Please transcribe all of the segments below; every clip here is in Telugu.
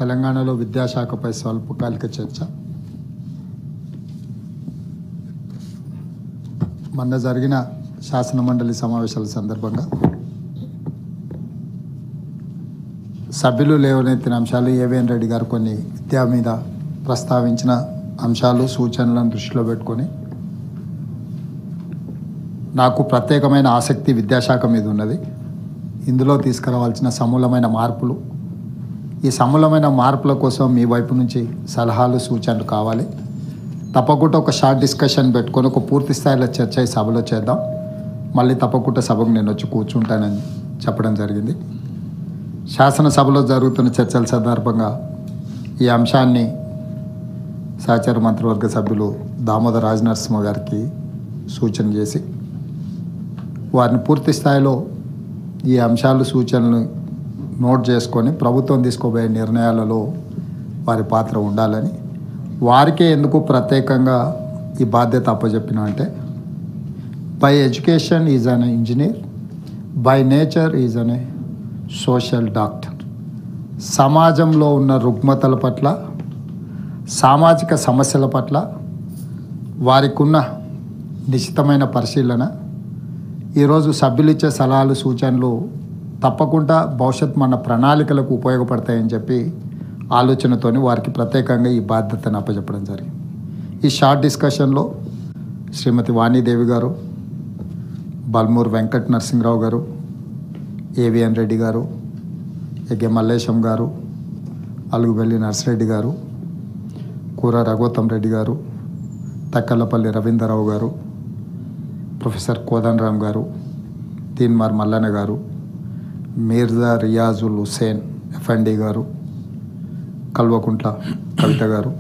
తెలంగాణలో విద్యాశాఖపై స్వల్పకాలిక చర్చ. మొన్న జరిగిన శాసనమండలి సమావేశాల సందర్భంగా సభ్యులు లేవనెత్తిన అంశాలు ఏవిఎన్ రెడ్డి గారు కొన్ని విద్యా మీద ప్రస్తావించిన అంశాలు సూచనలను దృష్టిలో పెట్టుకొని నాకు ప్రత్యేకమైన ఆసక్తి విద్యాశాఖ మీద ఉన్నది. ఇందులో తీసుకురావాల్సిన సమూలమైన మార్పులు, ఈ సమూలమైన మార్పుల కోసం మీ వైపు నుంచి సలహాలు సూచనలు కావాలి. తప్పకుండా ఒక షార్ట్ డిస్కషన్ పెట్టుకొని ఒక పూర్తి స్థాయిలో చర్చ ఈ సభలో చేద్దాం. మళ్ళీ తప్పకుండా సభకు నేను వచ్చి కూర్చుంటానని చెప్పడం జరిగింది. శాసనసభలో జరుగుతున్న చర్చల సందర్భంగా ఈ అంశాన్ని సహచార మంత్రివర్గ సభ్యులు దామోదర్ రాజనరసింహ గారికి సూచన చేసి వారిని పూర్తి స్థాయిలో ఈ అంశాలు సూచనలు నోట్ చేసుకొని ప్రభుత్వం తీసుకోబోయే నిర్ణయాలలో వారి పాత్ర ఉండాలని, వారికే ఎందుకు ప్రత్యేకంగా ఈ బాధ్యత అప్పచెప్పిన అంటే, by education is an engineer, by nature is an social doctor. సమాజంలో ఉన్న రుగ్మతల పట్ల, సామాజిక సమస్యల పట్ల వారికి ఉన్న నిశ్చితమైన పరిశీలన, ఈరోజు సభ్యులు ఇచ్చే సలహాలు సూచనలు తప్పకుండా భవిష్యత్ మన ప్రణాళికలకు ఉపయోగపడతాయని చెప్పి ఆలోచనతోని వారికి ప్రత్యేకంగా ఈ బాధ్యతను అప్పచెప్పడం జరిగింది. ఈ షార్ట్ డిస్కషన్లో శ్రీమతి వాణీదేవి గారు, బల్మూర్ వెంకట నరసింహరావు గారు, ఏవిఎన్ రెడ్డి గారు, ఎగే మల్లేశం గారు, అలుగుబెల్లి నర్సిరెడ్డి గారు, కూర రఘోత్తం రెడ్డి గారు, తక్కలపల్లి రవీంద్రరావు గారు, ప్రొఫెసర్ కోదండరామ్ గారు, తీన్మార్ మల్లన్న గారు, మీర్జా రియాజుల్ హుసేన్ ఎఫ్ఎండి గారు, కల్వకుంట్ల కవిత గారు,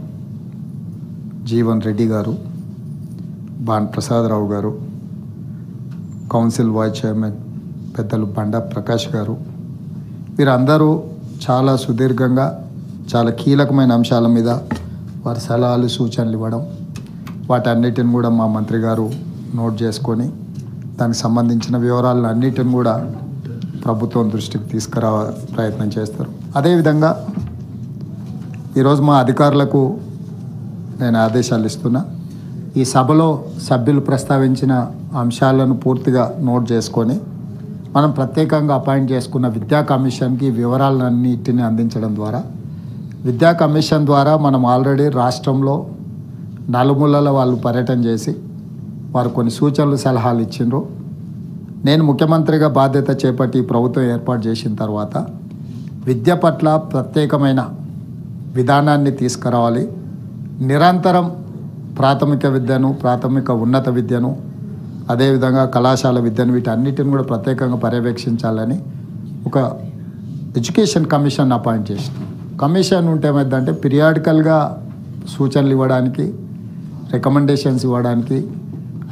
జీవన్ రెడ్డి గారు, బాన్ ప్రసాదరావు గారు, కౌన్సిల్ వైస్ చైర్మన్ పెద్దలు బండా ప్రకాష్ గారు, వీరందరూ చాలా సుదీర్ఘంగా చాలా కీలకమైన అంశాల మీద వారి సలహాలు సూచనలు ఇవ్వడం, వాటన్నిటిని కూడా మా మంత్రి గారు నోట్ చేసుకొని దానికి సంబంధించిన వివరాలను అన్నిటిని కూడా ప్రభుత్వం దృష్టికి తీసుకురా ప్రయత్నం చేస్తారు. అదేవిధంగా ఈరోజు మా అధికారులకు నేను ఆదేశాలు ఇస్తున్నా, ఈ సభలో సభ్యులు ప్రస్తావించిన అంశాలను పూర్తిగా నోట్ చేసుకొని మనం ప్రత్యేకంగా అపాయింట్ చేసుకున్న విద్యా కమిషన్కి వివరాలన్నిటిని అందించడం ద్వారా, విద్యా కమిషన్ ద్వారా మనం ఆల్రెడీ రాష్ట్రంలో నలుమూలల వాళ్ళు పర్యటన చేసి వారు కొన్ని సూచనలు సలహాలు ఇచ్చిండ్రు. నేను ముఖ్యమంత్రిగా బాధ్యత చేపట్టి ప్రభుత్వం ఏర్పాటు చేసిన తర్వాత విద్య పట్ల ప్రత్యేకమైన విధానాన్ని తీసుకురావాలి. నిరంతరం ప్రాథమిక విద్యను, ప్రాథమిక ఉన్నత విద్యను, అదేవిధంగా కళాశాల విద్యను, వీటన్నిటిని కూడా ప్రత్యేకంగా పర్యవేక్షించాలని ఒక ఎడ్యుకేషన్ కమిషన్ అపాయింట్ చేసిన. కమిషన్ ఉంటే ఏమైందంటే పీరియాడికల్గా సూచనలు ఇవ్వడానికి, రికమెండేషన్స్ ఇవ్వడానికి,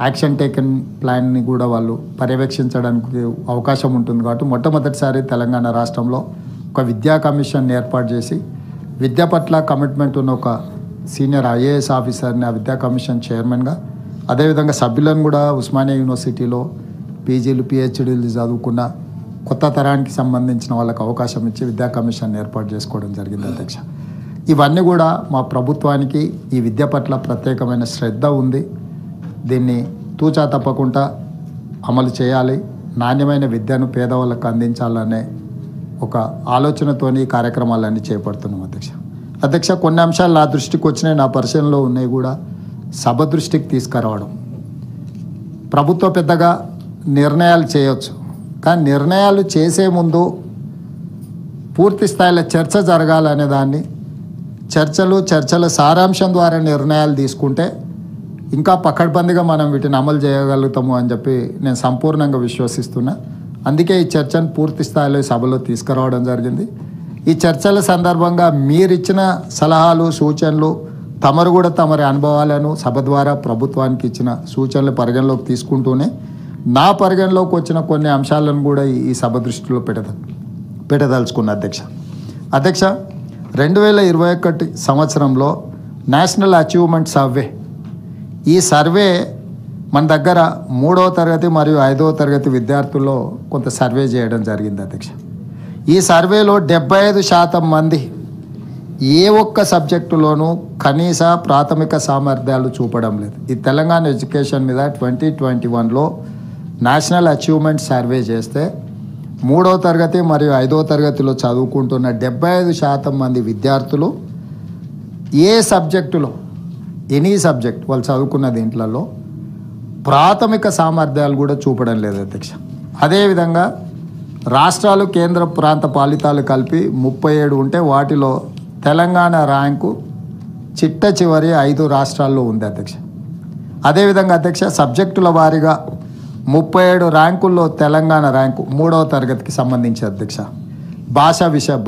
యాక్షన్ టేకన్ ప్లాన్ని కూడా వాళ్ళు పర్యవేక్షించడానికి అవకాశం ఉంటుంది. కాబట్టి మొట్టమొదటిసారి తెలంగాణ రాష్ట్రంలో ఒక విద్యా కమిషన్ ఏర్పాటు చేసి విద్య పట్ల కమిట్మెంట్ ఉన్న ఒక సీనియర్ ఐఏఎస్ ఆఫీసర్ని ఆ విద్యా కమిషన్ చైర్మన్గా, అదేవిధంగా సభ్యులను కూడా ఉస్మానియా యూనివర్సిటీలో పీజీలు పిహెచ్డీలు చదువుకున్న కొత్త తరానికి సంబంధించిన వాళ్ళకి అవకాశం ఇచ్చి విద్యా కమిషన్ ఏర్పాటు చేసుకోవడం జరిగింది అధ్యక్ష. ఇవన్నీ కూడా మా ప్రభుత్వానికి ఈ విద్య పట్ల ప్రత్యేకమైన శ్రద్ధ ఉంది. దీన్ని తూచా తప్పకుండా అమలు చేయాలి, నాణ్యమైన విద్యను పేదవాళ్ళకు అందించాలనే ఒక ఆలోచనతోని కార్యక్రమాలన్నీ చేపడుతున్నాం అధ్యక్ష. కొన్ని అంశాలు నా దృష్టికి వచ్చినాయి, నా పరిశీలనలో ఉన్నాయి కూడా సభ దృష్టికి తీసుకురావడం. ప్రభుత్వం పెద్దగా నిర్ణయాలు చేయవచ్చు, కానీ నిర్ణయాలు చేసే ముందు పూర్తి స్థాయిలో చర్చ జరగాలనే దాన్ని, చర్చల సారాంశం ద్వారా నిర్ణయాలు తీసుకుంటే ఇంకా పకడ్బందీగా మనం వీటిని అమలు చేయగలుగుతాము అని చెప్పి నేను సంపూర్ణంగా విశ్వసిస్తున్నా. అందుకే ఈ చర్చను పూర్తి స్థాయిలో సభలో తీసుకురావడం జరిగింది. ఈ చర్చల సందర్భంగా మీరిచ్చిన సలహాలు సూచనలు, తమరు కూడా తమరి అనుభవాలను సభ ద్వారా ప్రభుత్వానికి ఇచ్చిన సూచనలు పరిగణలోకి తీసుకుంటూనే నా పరిగణలోకి వచ్చిన కొన్ని అంశాలను కూడా ఈ సభ దృష్టిలో పెట్టదలుచుకున్న అధ్యక్ష 2021 సంవత్సరంలో నేషనల్ అచీవ్మెంట్ సర్వే, ఈ సర్వే మన దగ్గర 3వ తరగతి మరియు 5వ తరగతి విద్యార్థుల్లో కొంత సర్వే చేయడం జరిగింది అధ్యక్ష. ఈ సర్వేలో 75% మంది ఏ ఒక్క సబ్జెక్టులోనూ కనీస ప్రాథమిక సామర్థ్యాలు చూపడం లేదు. ఈ తెలంగాణ ఎడ్యుకేషన్ మీద 2021లో నేషనల్ అచీవ్మెంట్ సర్వే చేస్తే 3వ తరగతి మరియు 5వ తరగతిలో చదువుకుంటున్న 75% మంది విద్యార్థులు ఏ సబ్జెక్టులో ఎనీ సబ్జెక్ట్ వాళ్ళు చదువుకున్న దీంట్లలో ప్రాథమిక సామర్థ్యాలు కూడా చూపడం లేదు అధ్యక్ష. అదేవిధంగా రాష్ట్రాలు కేంద్ర ప్రాంత ఫలితాలు కలిపి 37 ఉంటే వాటిలో తెలంగాణ ర్యాంకు చిట్ట చివరి 5 రాష్ట్రాల్లో ఉంది అధ్యక్ష. అదేవిధంగా అధ్యక్ష సబ్జెక్టుల వారీగా 37 ర్యాంకుల్లో తెలంగాణ ర్యాంకు 3వ తరగతికి సంబంధించి అధ్యక్ష.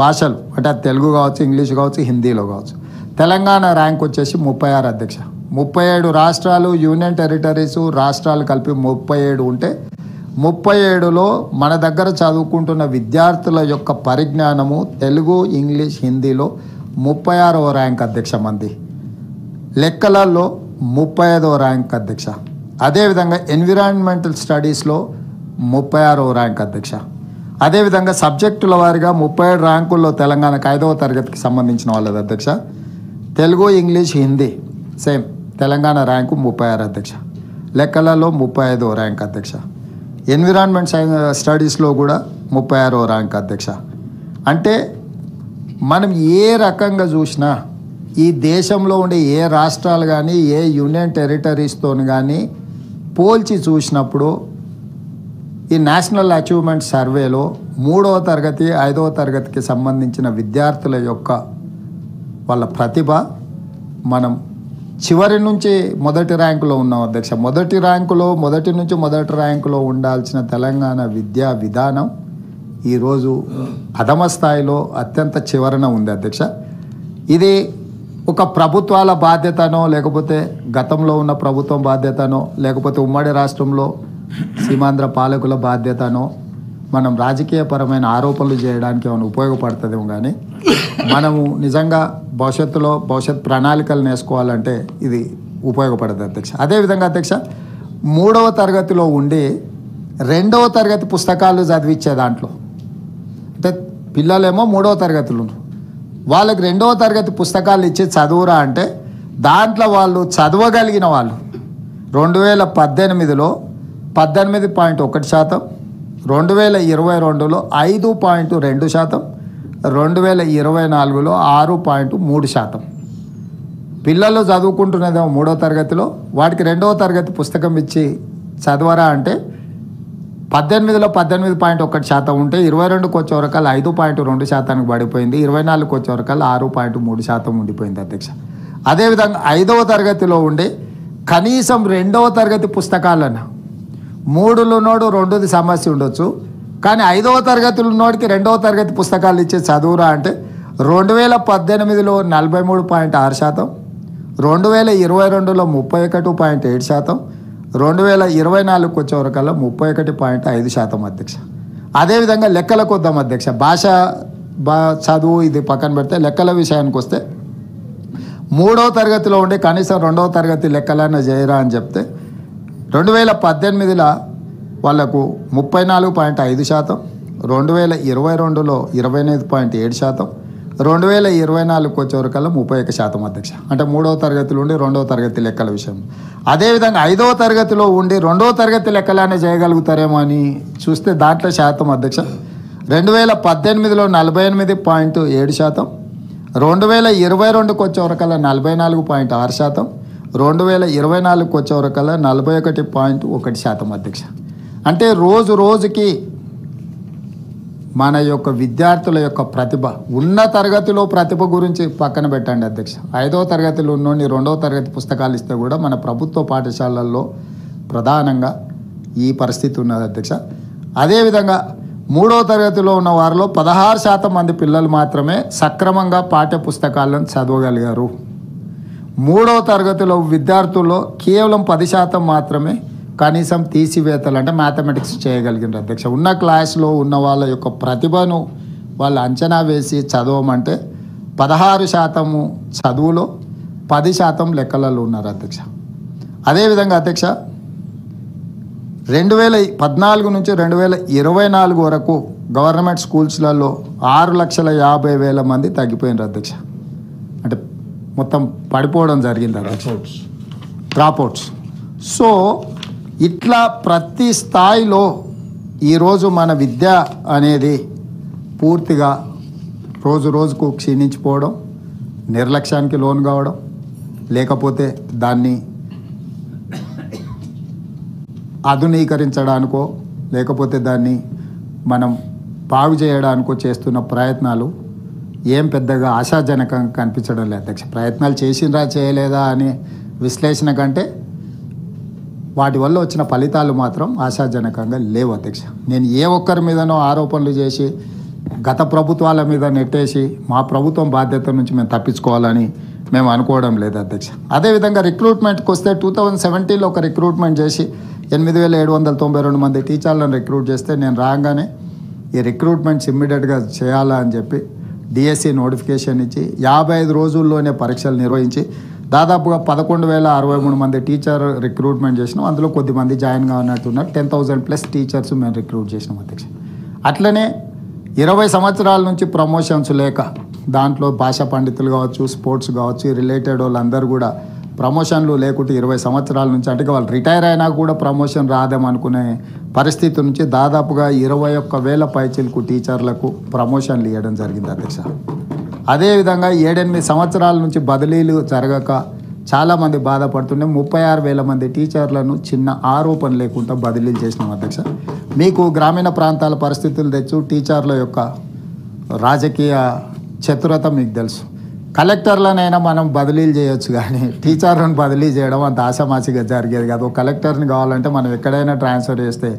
భాషలు అంటే తెలుగు కావచ్చు, ఇంగ్లీష్ కావచ్చు, హిందీలో కావచ్చు. తెలంగాణ ర్యాంక్ వచ్చేసి 36 అధ్యక్ష. 37 రాష్ట్రాలు, యూనియన్ టెరిటరీసు, రాష్ట్రాలు కలిపి 37 ఉంటే 37లో మన దగ్గర చదువుకుంటున్న విద్యార్థుల యొక్క పరిజ్ఞానము తెలుగు, ఇంగ్లీష్, హిందీలో 36వ ర్యాంక్ అధ్యక్ష మంది. లెక్కలలో 35వ ర్యాంక్ అధ్యక్ష. అదేవిధంగా ఎన్విరాన్మెంటల్ స్టడీస్లో 36వ ర్యాంక్ అధ్యక్ష. అదేవిధంగా సబ్జెక్టుల వారిగా 37 ర్యాంకుల్లో తెలంగాణకు 5వ తరగతికి సంబంధించిన వాళ్ళది అధ్యక్ష. Telugu, English, Hindi same Telangana rank 36 అధ్యక్ష. లెక్కలలో 35వ ర్యాంక్ అధ్యక్ష. ఎన్విరాన్మెంట్ స్టడీస్లో కూడా 36వ ర్యాంక్ అధ్యక్ష. అంటే మనం ఏ రకంగా చూసినా ఈ దేశంలో ఉండే ఏ రాష్ట్రాలు కానీ ఏ యూనియన్ టెరిటరీస్తో కానీ పోల్చి చూసినప్పుడు ఈ నేషనల్ అచీవ్మెంట్ సర్వేలో 3వ తరగతి 5వ తరగతికి సంబంధించిన విద్యార్థుల యొక్క వాళ్ళ ప్రతిభ మనం చివరి నుంచి మొదటి ర్యాంకులో ఉన్నాం అధ్యక్ష. మొదటి నుంచి మొదటి ర్యాంకులో ఉండాల్సిన తెలంగాణ విద్యా విధానం ఈరోజు అధమ స్థాయిలో అత్యంత చివరన ఉంది అధ్యక్ష. ఇది ఒక ప్రభుత్వాల బాధ్యతనో లేకపోతే గతంలో ఉన్న ప్రభుత్వం బాధ్యతనో లేకపోతే ఉమ్మడి రాష్ట్రంలో సీమాంధ్ర పాలకుల బాధ్యతనో మనం రాజకీయపరమైన ఆరోపణలు చేయడానికి ఏమైనా ఉపయోగపడుతుందేమో కానీ మనము నిజంగా భవిష్యత్ ప్రణాళికలు వేసుకోవాలంటే ఇది ఉపయోగపడుతుంది అధ్యక్ష. అదేవిధంగా అధ్యక్ష 3వ తరగతిలో ఉండి 2వ తరగతి పుస్తకాలు చదివించే దాంట్లో అంటే పిల్లలేమో 3వ తరగతిలో వాళ్ళకి 2వ తరగతి పుస్తకాలు ఇచ్చి చదువురా అంటే దాంట్లో వాళ్ళు చదవగలిగిన వాళ్ళు 2018లో 18.1%, 2022లో 5.2%, 2024లో 6.3%. పిల్లలు చదువుకుంటున్నదేమో 3వ తరగతిలో వాటికి 2వ తరగతి పుస్తకం ఇచ్చి చదవరా అంటే 18లో 18.1% ఉంటే 22కి వచ్చే వరకల్లా 5.2%కి పడిపోయింది. 24కి వచ్చే వరకల్లా 6.3% ఉండిపోయింది అధ్యక్ష. అదేవిధంగా 5వ తరగతిలో ఉండి కనీసం 2వ తరగతి పుస్తకాలను 3లో 2ది సమస్య ఉండొచ్చు కానీ 5వ తరగతిలో ఉన్నోడికి 2వ తరగతి పుస్తకాలు ఇచ్చే చదువురా అంటే 2018లో 43.6%, 2022లో 31.7%, 2024కి వచ్చే వరకల్లా 31.5% అధ్యక్ష. అదేవిధంగా లెక్కలకు వద్దాం అధ్యక్ష. చదువు ఇది పక్కన పెడితే లెక్కల విషయానికి వస్తే 3వ తరగతిలో ఉండి కనీసం 2వ తరగతి లెక్కలన్నా చేయరా అని చెప్తే 2018లో వాళ్లకు 34.5%, 2022లో 28.7%, 2024కి వచ్చే వరకల్లా 31% అధ్యక్ష. అంటే 3వ తరగతిలో ఉండి 2వ తరగతి లెక్కల విషయం. అదేవిధంగా 5వ తరగతిలో ఉండి 2వ తరగతి లెక్కలనే చేయగలుగుతారేమో అని చూస్తే దాంట్లో శాతం అధ్యక్ష 2018లో 48.7%, 2022కి వచ్చే వరకల్లా 44.6%, 2024కి వచ్చే వరకల్లా 41.1% అధ్యక్ష. అంటే రోజుకి మన యొక్క విద్యార్థుల యొక్క ప్రతిభ ఉన్న తరగతిలో ప్రతిభ గురించి పక్కన పెట్టండి అధ్యక్ష. 5వ తరగతిలో ఉన్నోని 2వ తరగతి పుస్తకాలు ఇస్తే కూడా మన ప్రభుత్వ పాఠశాలల్లో ప్రధానంగా ఈ పరిస్థితి ఉన్నది అధ్యక్ష. అదేవిధంగా 3వ తరగతిలో ఉన్న వారిలో 16% మంది పిల్లలు మాత్రమే సక్రమంగా పాఠ్య పుస్తకాలను చదవగలిగారు. 3వ తరగతిలో విద్యార్థుల్లో కేవలం 10% మాత్రమే కనీసం తీసివేతలు అంటే మ్యాథమెటిక్స్ చేయగలిగినారు అధ్యక్ష. ఉన్న క్లాస్లో ఉన్న వాళ్ళ యొక్క ప్రతిభను వాళ్ళు అంచనా వేసి చదవమంటే 16% చదువులో 10% లెక్కలలో ఉన్నారు అధ్యక్ష. అదేవిధంగా అధ్యక్ష 2014 నుంచి 2024 వరకు గవర్నమెంట్ స్కూల్స్లలో 6,50,000 మంది తగ్గిపోయినారు అధ్యక్ష. అంటే మొత్తం పడిపోవడం జరిగింది అధ్యక్ష, డ్రాప్అవుట్స్. సో ఇట్లా ప్రతి స్థాయిలో ఈరోజు మన విద్య అనేది పూర్తిగా రోజు రోజుకు క్షీణించిపోవడం, నిర్లక్ష్యానికి లోను కావడం, లేకపోతే దాన్ని ఆధునీకరించడానికో లేకపోతే దాన్ని మనం బాగు చేయడానికో చేస్తున్న ప్రయత్నాలు ఏం పెద్దగా ఆశాజనకంగా కనిపించడం లేదు అధ్యక్ష. ప్రయత్నాలు చేసిండ్రా చేయలేదా అనే విశ్లేషణ కంటే వాటి వల్ల వచ్చిన ఫలితాలు మాత్రం ఆశాజనకంగా లేవు అధ్యక్ష. నేను ఏ ఒక్కరి మీదనో ఆరోపణలు చేసి గత ప్రభుత్వాల మీద నెట్టేసి మా ప్రభుత్వం బాధ్యత నుంచి మేము తప్పించుకోవాలని మేము అనుకోవడం లేదు అధ్యక్ష. అదేవిధంగా రిక్రూట్మెంట్కి వస్తే 2017లో ఒక రిక్రూట్మెంట్ చేసి 8792 మంది టీచర్లను రిక్రూట్ చేస్తే నేను రాగానే ఈ రిక్రూట్మెంట్స్ ఇమ్మీడియట్గా చేయాలా అని చెప్పి డిఎస్సి నోటిఫికేషన్ ఇచ్చి 55 రోజుల్లోనే పరీక్షలు నిర్వహించి దాదాపుగా 11,063 మంది టీచర్ రిక్రూట్మెంట్ చేసినాం. అందులో కొద్దిమంది జాయిన్ కానట్టున్నారు. 10,000+ టీచర్స్ మేము రిక్రూట్ చేసినాం అధ్యక్ష. అట్లనే 20 సంవత్సరాల నుంచి ప్రమోషన్స్ లేక దాంట్లో భాషా పండితులు కావచ్చు, స్పోర్ట్స్ కావచ్చు, రిలేటెడ్ వాళ్ళందరూ కూడా ప్రమోషన్లు లేకుంటే 20 సంవత్సరాల నుంచి అంటే వాళ్ళు రిటైర్ అయినా కూడా ప్రమోషన్ రాదేమనుకునే పరిస్థితి నుంచి దాదాపుగా 21,000 పైచిలకు టీచర్లకు ప్రమోషన్లు ఇవ్వడం జరిగింది అధ్యక్ష. అదేవిధంగా 7-8 సంవత్సరాల నుంచి బదిలీలు జరగక చాలామంది బాధపడుతుండే 36,000 మంది టీచర్లను చిన్న ఆరోపణ లేకుండా బదిలీలు చేసినాం అధ్యక్ష. మీకు గ్రామీణ ప్రాంతాల పరిస్థితులు తెచ్చు టీచర్ల యొక్క రాజకీయ చతురత మీకు తెలుసు. కలెక్టర్లనైనా మనం బదిలీలు చేయొచ్చు, కానీ టీచర్లను బదిలీ చేయడం అంత ఆశామాసిగా జరిగేది కాదు. ఒక కలెక్టర్ని కావాలంటే మనం ఎక్కడైనా ట్రాన్స్ఫర్ చేస్తే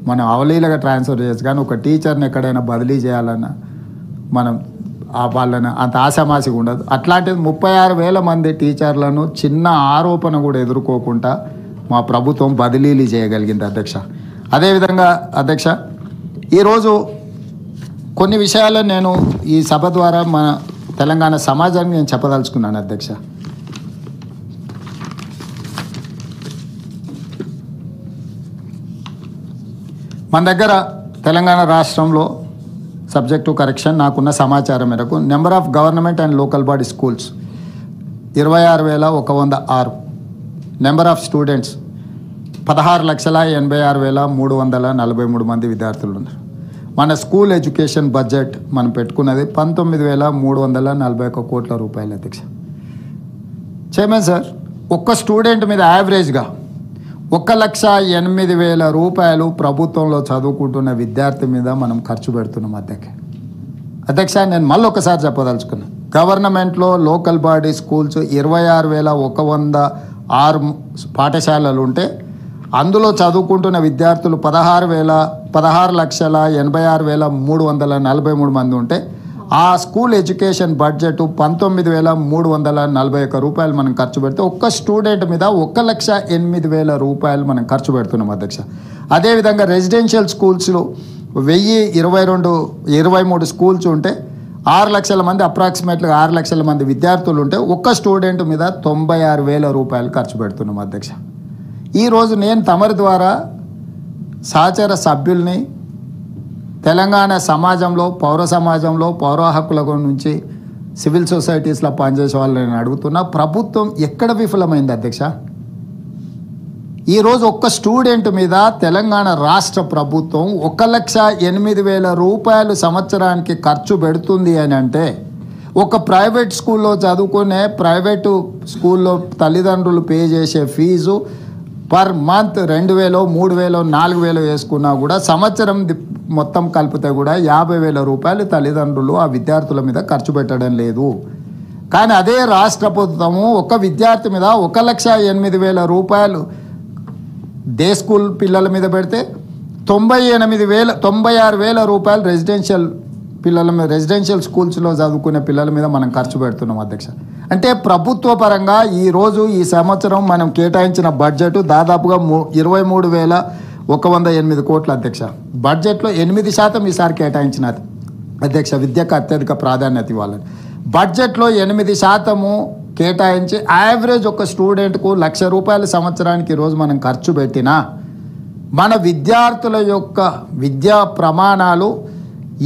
మనం అవలీలగా ట్రాన్స్ఫర్ చేయొచ్చు, కానీ ఒక టీచర్ని ఎక్కడైనా బదిలీ చేయాలన్నా మనం వాళ్ళని అంత ఆశామాసిగా ఉండదు. అట్లాంటిది 36,000 మంది టీచర్లను చిన్న ఆరోపణ కూడా ఎదుర్కోకుండా మా ప్రభుత్వం బదిలీలు చేయగలిగింది అధ్యక్ష. అదేవిధంగా అధ్యక్ష ఈరోజు కొన్ని విషయాలను నేను ఈ సభ ద్వారా మన తెలంగాణ సమాజానికి నేను చెప్పదలుచుకున్నాను అధ్యక్ష. మన దగ్గర తెలంగాణ రాష్ట్రంలో సబ్జెక్ట్ టు కరెక్షన్ నాకున్న సమాచారం మేరకు number of government and local body schools 26,106. Number of students 16,86,343 మంది విద్యార్థులు ఉన్నారు. మన స్కూల్ ఎడ్యుకేషన్ బడ్జెట్ మనం పెట్టుకున్నది 19,341 కోట్ల రూపాయలు అధ్యక్ష. చైర్మన్ సార్, ఒక్క స్టూడెంట్ మీద యావరేజ్గా 1,08,000 రూపాయలు ప్రభుత్వంలో చదువుకుంటున్న విద్యార్థి మీద మనం ఖర్చు పెడుతున్నాం అధ్యక్ష. నేను మళ్ళీ ఒకసారి చెప్పదలుచుకున్నాను. గవర్నమెంట్లో లోకల్ బాడీ స్కూల్స్ 26,106 పాఠశాలలు ఉంటే అందులో చదువుకుంటున్న విద్యార్థులు 16,86,343 మంది ఉంటే ఆ స్కూల్ ఎడ్యుకేషన్ బడ్జెట్ 19,341 రూపాయలు మనం ఖర్చు పెడితే ఒక్క స్టూడెంట్ మీద 1,08,000 రూపాయలు మనం ఖర్చు పెడుతున్నాం అధ్యక్ష. అదేవిధంగా రెసిడెన్షియల్ స్కూల్స్లో 1,023 స్కూల్స్ ఉంటే 6 లక్షల మంది అప్రాక్సిమేట్గా 6 లక్షల మంది విద్యార్థులు ఉంటే ఒక్క స్టూడెంట్ మీద 96,000 రూపాయలు ఖర్చు పెడుతున్నాం అధ్యక్ష. ఈరోజు నేను తమరి ద్వారా సహచర సభ్యుల్ని తెలంగాణ సమాజంలో పౌర సమాజంలో పౌర హక్కుల నుంచి సివిల్ సొసైటీస్లో పనిచేసే వాళ్ళని నేను అడుగుతున్నా, ప్రభుత్వం ఎక్కడ విఫలమైంది అధ్యక్ష? ఈరోజు ఒక్క స్టూడెంట్ మీద తెలంగాణ రాష్ట్ర ప్రభుత్వం 1,08,000 రూపాయలు సంవత్సరానికి ఖర్చు పెడుతుంది అని అంటే ఒక ప్రైవేట్ స్కూల్లో చదువుకునే ప్రైవేటు స్కూల్లో తల్లిదండ్రులు పే చేసే ఫీజు పర్ మంత్ 2,000, 3,000, 4,000 వేసుకున్నా కూడా సంవత్సరం మొత్తం కలిపితే కూడా 50,000 రూపాయలు తల్లిదండ్రులు ఆ విద్యార్థుల మీద ఖర్చు పెట్టడం లేదు. కానీ అదే రాష్ట్ర ప్రభుత్వము ఒక విద్యార్థి మీద 1,08,000 రూపాయలు డే స్కూల్ పిల్లల మీద పెడితే 96,000 రూపాయలు రెసిడెన్షియల్ స్కూల్స్లో చదువుకునే పిల్లల మీద మనం ఖర్చు పెడుతున్నాం అధ్యక్ష. అంటే ప్రభుత్వ పరంగా ఈరోజు ఈ సంవత్సరం మనం కేటాయించిన బడ్జెట్ దాదాపుగా 23,108 కోట్ల అధ్యక్ష. బడ్జెట్లో 8% ఈసారి కేటాయించినది అధ్యక్ష. విద్యకు అత్యధిక ప్రాధాన్యత ఇవ్వాలని బడ్జెట్లో 8% కేటాయించి యావరేజ్ ఒక స్టూడెంట్కు 1,00,000 రూపాయల సంవత్సరానికి ఈరోజు మనం ఖర్చు పెట్టినా మన విద్యార్థుల యొక్క విద్యా ప్రమాణాలు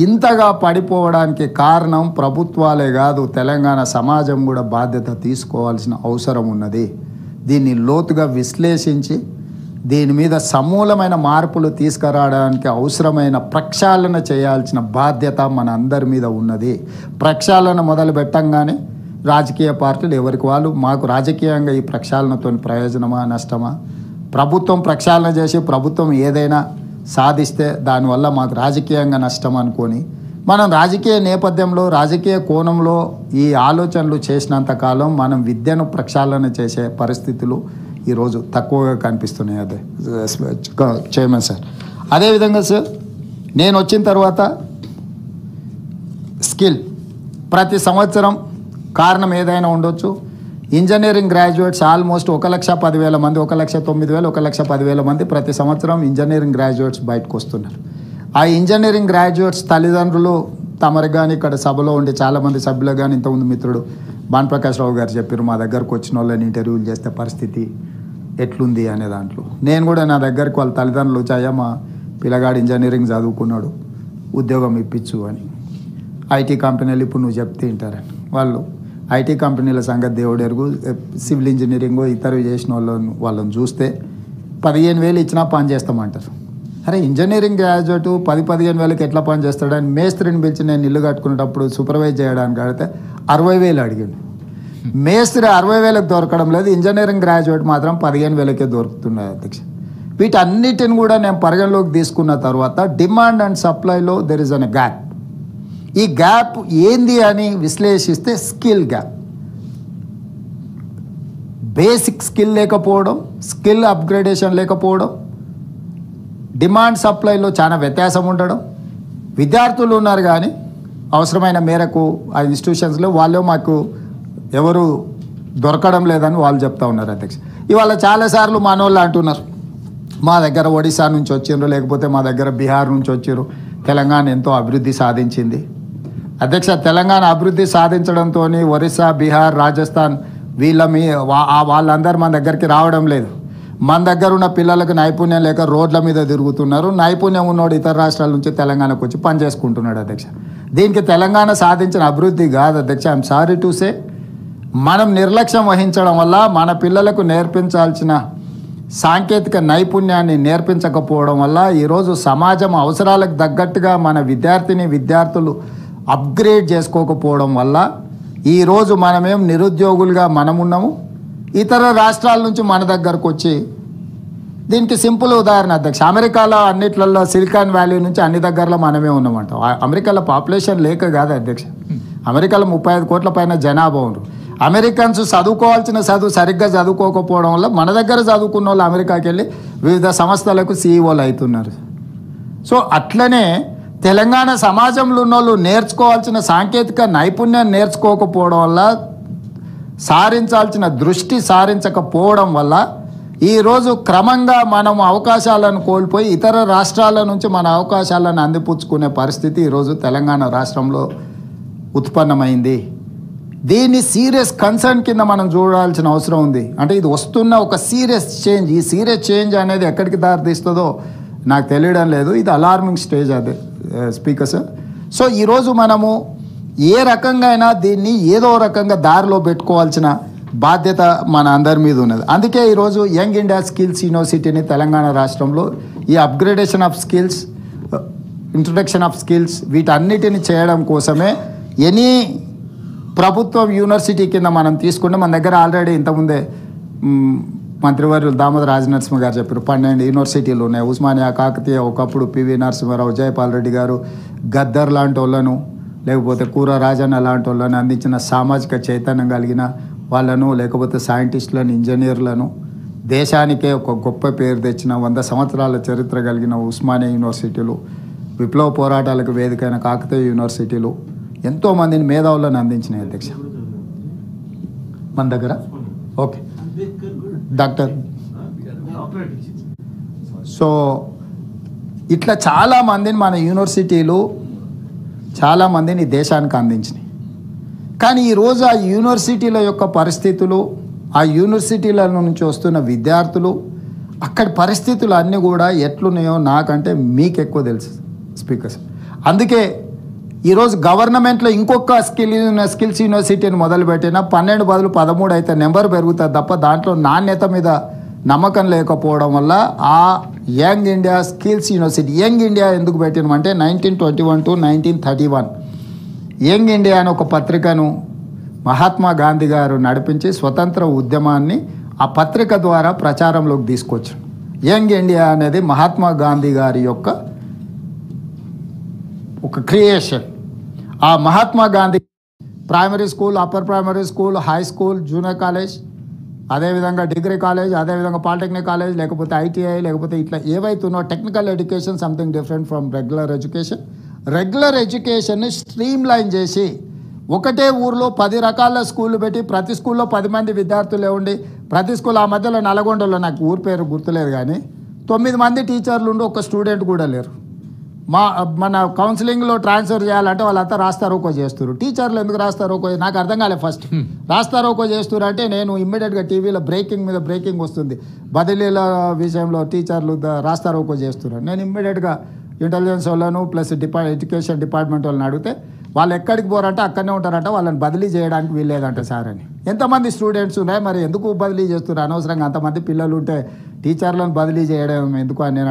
ఇంతగా పడిపోవడానికి కారణం ప్రభుత్వాలే కాదు, తెలంగాణ సమాజం కూడా బాధ్యత తీసుకోవాల్సిన అవసరం ఉన్నది. దీన్ని లోతుగా విశ్లేషించి దీని మీద సమూలమైన మార్పులు తీసుకురావడానికి అవసరమైన ప్రక్షాళన చేయాల్సిన బాధ్యత మన అందరి మీద ఉన్నది. ప్రక్షాళన మొదలు పెట్టంగానే రాజకీయ పార్టీలు ఎవరికి వాళ్ళు మాకు రాజకీయంగా ఈ ప్రక్షాళనతో ప్రయోజనమా నష్టమా, ప్రభుత్వం ప్రక్షాళన చేసి ప్రభుత్వం ఏదైనా సాధిస్తే దానివల్ల మాకు రాజకీయంగా నష్టం అనుకొని మనం రాజకీయ నేపథ్యంలో రాజకీయ కోణంలో ఈ ఆలోచనలు చేసినంతకాలం మనం విద్యను ప్రక్షాళన చేసే పరిస్థితులు ఈరోజు తక్కువగా కనిపిస్తున్నాయి. అదే చైర్మన్ సార్. అదేవిధంగా సార్ నేను వచ్చిన తర్వాత స్కిల్ ప్రతి సంవత్సరం కారణం ఏదైనా ఉండొచ్చు, ఇంజనీరింగ్ గ్రాడ్యుయేట్స్ ఆల్మోస్ట్ 1,10,000 మంది, 1,09,000, 1,10,000 మంది ప్రతి సంవత్సరం ఇంజనీరింగ్ గ్రాడ్యుయేట్స్ బయటకు వస్తున్నారు. ఆ ఇంజనీరింగ్ గ్రాడ్యుయేట్స్ తల్లిదండ్రులు తమరికి కానీ ఇక్కడ సభలో ఉండి చాలామంది సభ్యులు కానీ ఇంతకుముందు మిత్రుడు భానుప్రకాష్ రావు గారు చెప్పారు మా దగ్గరకు వచ్చిన వాళ్ళని ఇంటర్వ్యూలు చేస్తే పరిస్థితి ఎట్లుంది అనే దాంట్లో నేను కూడా నా దగ్గరకు వాళ్ళ తల్లిదండ్రులు వచ్చాయా మా పిల్లగాడు ఇంజనీరింగ్ చదువుకున్నాడు ఉద్యోగం ఇప్పించు అని. ఐటీ కంపెనీలు ఇప్పుడు నువ్వు చెప్తే వింటారని వాళ్ళు ఐటీ కంపెనీల సంగతి దేవుడు ఎరుగు. సివిల్ ఇంజనీరింగ్ ఇతరు చేసిన వాళ్ళని చూస్తే 15,000 ఇచ్చినా పని చేస్తామంటారు. అరే ఇంజనీరింగ్ గ్రాడ్యుయేట్ 10,000-15,000 ఎట్లా పని చేస్తాడని మేస్త్రిని పిలిచి నేను ఇల్లు కట్టుకునేటప్పుడు సూపర్వైజ్ చేయడానికి అడిగితే 60,000 అడిగాడు. మేస్త్రి 60,000 దొరకడం లేదు, ఇంజనీరింగ్ గ్రాడ్యుయేట్ మాత్రం 15,000 దొరుకుతున్నాయి అధ్యక్ష. వీటన్నిటిని కూడా నేను పరిగణలోకి తీసుకున్న తర్వాత డిమాండ్ అండ్ సప్లైలో దెర్ ఇస్ అన్ గ్యాప్. ఈ గ్యాప్ ఏంది అని విశ్లేషిస్తే స్కిల్ గ్యాప్, బేసిక్ స్కిల్ లేకపోవడం, స్కిల్ అప్గ్రేడేషన్ లేకపోవడం, డిమాండ్ సప్లైలో చాలా వ్యత్యాసం ఉండడం. విద్యార్థులు ఉన్నారు కానీ అవసరమైన మేరకు ఆ ఇన్స్టిట్యూషన్స్లో వాళ్ళు మాకు ఎవరు దొరకడం లేదని వాళ్ళు చెప్తా ఉన్నారు అధ్యక్ష. ఇవాళ చాలాసార్లు మనోళ్ళు అంటున్నారు మా దగ్గర ఒడిశా నుంచి వచ్చిండ్రు, లేకపోతే మా దగ్గర బీహార్ నుంచి వచ్చిర్రు, తెలంగాణ ఎంతో అభివృద్ధి సాధించింది. అధ్యక్ష తెలంగాణ అభివృద్ధి సాధించడంతో ఒరిస్సా, బీహార్, రాజస్థాన్ వాళ్ళందరూ మన దగ్గరికి రావడం లేదు. మన దగ్గర ఉన్న పిల్లలకు నైపుణ్యం లేక రోడ్ల మీద తిరుగుతున్నారు. నైపుణ్యం ఉన్నోడు ఇతర రాష్ట్రాల నుంచి తెలంగాణకు వచ్చి పని చేసుకుంటున్నాడు అధ్యక్ష. దీనికి తెలంగాణ సాధించిన అభివృద్ధి కాదు అధ్యక్ష. ఐఎమ్ సారీ టు సే మనం నిర్లక్ష్యం వహించడం వల్ల మన పిల్లలకు నేర్పించాల్సిన సాంకేతిక నైపుణ్యాన్ని నేర్పించకపోవడం వల్ల ఈరోజు సమాజం అవసరాలకు తగ్గట్టుగా మన విద్యార్థులు అప్గ్రేడ్ చేసుకోకపోవడం వల్ల ఈరోజు మనమేం నిరుద్యోగులుగా మనమున్నాము. ఇతర రాష్ట్రాల నుంచి మన దగ్గరకు వచ్చి దీనికి సింపుల్ ఉదాహరణ అధ్యక్ష, అమెరికాలో అన్నిట్లలో సిలికాన్ వ్యాలీ నుంచి అన్ని దగ్గరలో మనమే ఉన్నామంట. అమెరికాలో పాపులేషన్ లేక కాదు అధ్యక్ష, అమెరికాలో 35 కోట్ల పైన జనాభా ఉన్నారు. అమెరికన్స్ చదువుకోవాల్సిన చదువు సరిగ్గా చదువుకోకపోవడం వల్ల మన దగ్గర చదువుకున్న వాళ్ళు అమెరికాకి వెళ్ళి వివిధ సంస్థలకు సీఈఓలు అవుతున్నారు. సో అట్లనే తెలంగాణ సమాజంలో ఉన్న వాళ్ళు నేర్చుకోవాల్సిన సాంకేతిక నైపుణ్యాన్ని నేర్చుకోకపోవడం వల్ల, సారించాల్సిన దృష్టి సారించకపోవడం వల్ల ఈరోజు క్రమంగా మనం అవకాశాలను కోల్పోయి ఇతర రాష్ట్రాల నుంచి మన అవకాశాలను అందిపుచ్చుకునే పరిస్థితి ఈరోజు తెలంగాణ రాష్ట్రంలో ఉత్పన్నమైంది. దీన్ని సీరియస్ కన్సర్న్ కింద మనం చూడాల్సిన అవసరం ఉంది. అంటే ఇది వస్తున్న ఒక సీరియస్ చేంజ్. ఈ సీరియస్ చేంజ్ అనేది ఎక్కడికి దారితీస్తుందో నాకు తెలియడం లేదు. ఇది అలార్మింగ్ స్టేజ్ అదే స్పీకర్ సార్. సో ఈరోజు మనము ఏ రకంగా అయినా దీన్ని ఏదో రకంగా దారిలో పెట్టుకోవాల్సిన బాధ్యత మన అందరి మీద ఉన్నది. అందుకే ఈరోజు యంగ్ ఇండియా స్కిల్స్ యూనివర్సిటీని తెలంగాణ రాష్ట్రంలో ఈ upgradation of skills, introduction of skills వీటన్నిటిని చేయడం కోసమే ఎనీ ప్రభుత్వం యూనివర్సిటీ కింద మనం తీసుకుంటే మన దగ్గర ఆల్రెడీ ఇంతకుముందే మంత్రివర్యులు దామోదర రాజనరసింహ గారు చెప్పారు 12 యూనివర్సిటీలు ఉన్నాయి. ఉస్మానియా, కాకతీయ, ఒకప్పుడు పివి నరసింహారావు, జయపాల్ రెడ్డి గారు, గద్దర్ లాంటి వాళ్ళను, లేకపోతే కూర రాజన్న లాంటి వాళ్ళను అందించిన సామాజిక చైతన్యం కలిగిన వాళ్ళను, లేకపోతే సైంటిస్టులను, ఇంజనీర్లను, దేశానికే ఒక గొప్ప పేరు తెచ్చిన 100 సంవత్సరాల చరిత్ర కలిగిన ఉస్మానియా యూనివర్సిటీలు, విప్లవ పోరాటాలకు వేదికైన కాకతీయ యూనివర్సిటీలు ఎంతోమందిని మేధావులను అందించినాయి అధ్యక్ష మన దగ్గర. Okay doctor. సో ఇట్లా చాలామందిని మన యూనివర్సిటీలు చాలామందిని దేశానికి అందించినాయి. కానీ ఈరోజు ఆ యూనివర్సిటీల యొక్క పరిస్థితులు, ఆ యూనివర్సిటీల నుంచి వస్తున్న విద్యార్థులు, అక్కడి పరిస్థితులు అన్నీ కూడా ఎట్లున్నాయో నాకంటే మీకు ఎక్కువ తెలుసు స్పీకర్స్. అందుకే ఈరోజు గవర్నమెంట్లో ఇంకొక స్కిల్స్ యూనివర్సిటీని మొదలుపెట్టిన 12 బదులు 13 అయితే నెంబర్ పెరుగుతుంది తప్ప దాంట్లో నాణ్యత మీద నమ్మకం లేకపోవడం వల్ల ఆ young India skills university young India ఎందుకు పెట్టినామంటే 1921 to 1931 యంగ్ ఇండియా అని ఒక పత్రికను మహాత్మా గాంధీ గారు నడిపించి స్వతంత్ర ఉద్యమాన్ని ఆ పత్రిక ద్వారా ప్రచారంలోకి తీసుకొచ్చారు. యంగ్ ఇండియా అనేది మహాత్మా గాంధీ గారి యొక్క ఒక క్రియేషన్. ఆ Mahatma Gandhi primary school, upper primary school, high school, junior college, అదేవిధంగా డిగ్రీ కాలేజ్, అదేవిధంగా పాలిటెక్నిక్ కాలేజ్, లేకపోతే ఐటీఐ, లేకపోతే ఇట్లా ఏవైతున్నో technical education something different from regular education. Regular ఎడ్యుకేషన్ని స్ట్రీమ్ లైన్ చేసి ఒకటే ఊర్లో 10 రకాల స్కూళ్ళు పెట్టి ప్రతి స్కూల్లో 10 మంది విద్యార్థులే ఉండి ప్రతి స్కూల్ ఆ మధ్యలో నల్గొండలో నాకు ఊరి పేరు గుర్తులేదు కానీ 9 మంది టీచర్లు ఉండి ఒక స్టూడెంట్ కూడా లేరు. మన కౌన్సిలింగ్లో ట్రాన్స్ఫర్ చేయాలంటే వాళ్ళంతా రాస్తారోకో చేస్తారు. టీచర్లు ఎందుకు రాస్తారోకో నాకు అర్థం కాలేదు. ఫస్ట్ రాస్తారోకో చేస్తారు అంటే నేను ఇమ్మీడియట్గా టీవీలో బ్రేకింగ్ వస్తుంది, బదిలీల విషయంలో టీచర్లు రాస్తారోకో చేస్తున్నారు. నేను ఇమ్మీడియట్గా ఇంటెలిజెన్స్ వాళ్ళను ప్లస్ ఎడ్యుకేషన్ డిపార్ట్మెంట్ వాళ్ళని అడిగితే వాళ్ళు ఎక్కడికి పోరంటే అక్కడనే ఉంటారంట, వాళ్ళని బదిలీ చేయడానికి వీల్లేదంట సార్ అని. ఎంతమంది స్టూడెంట్స్ ఉన్నాయి మరి ఎందుకు బదిలీ చేస్తున్నారు అనవసరంగా, అంతమంది పిల్లలు ఉంటే టీచర్లను బదిలీ చేయడం ఎందుకు అని నేను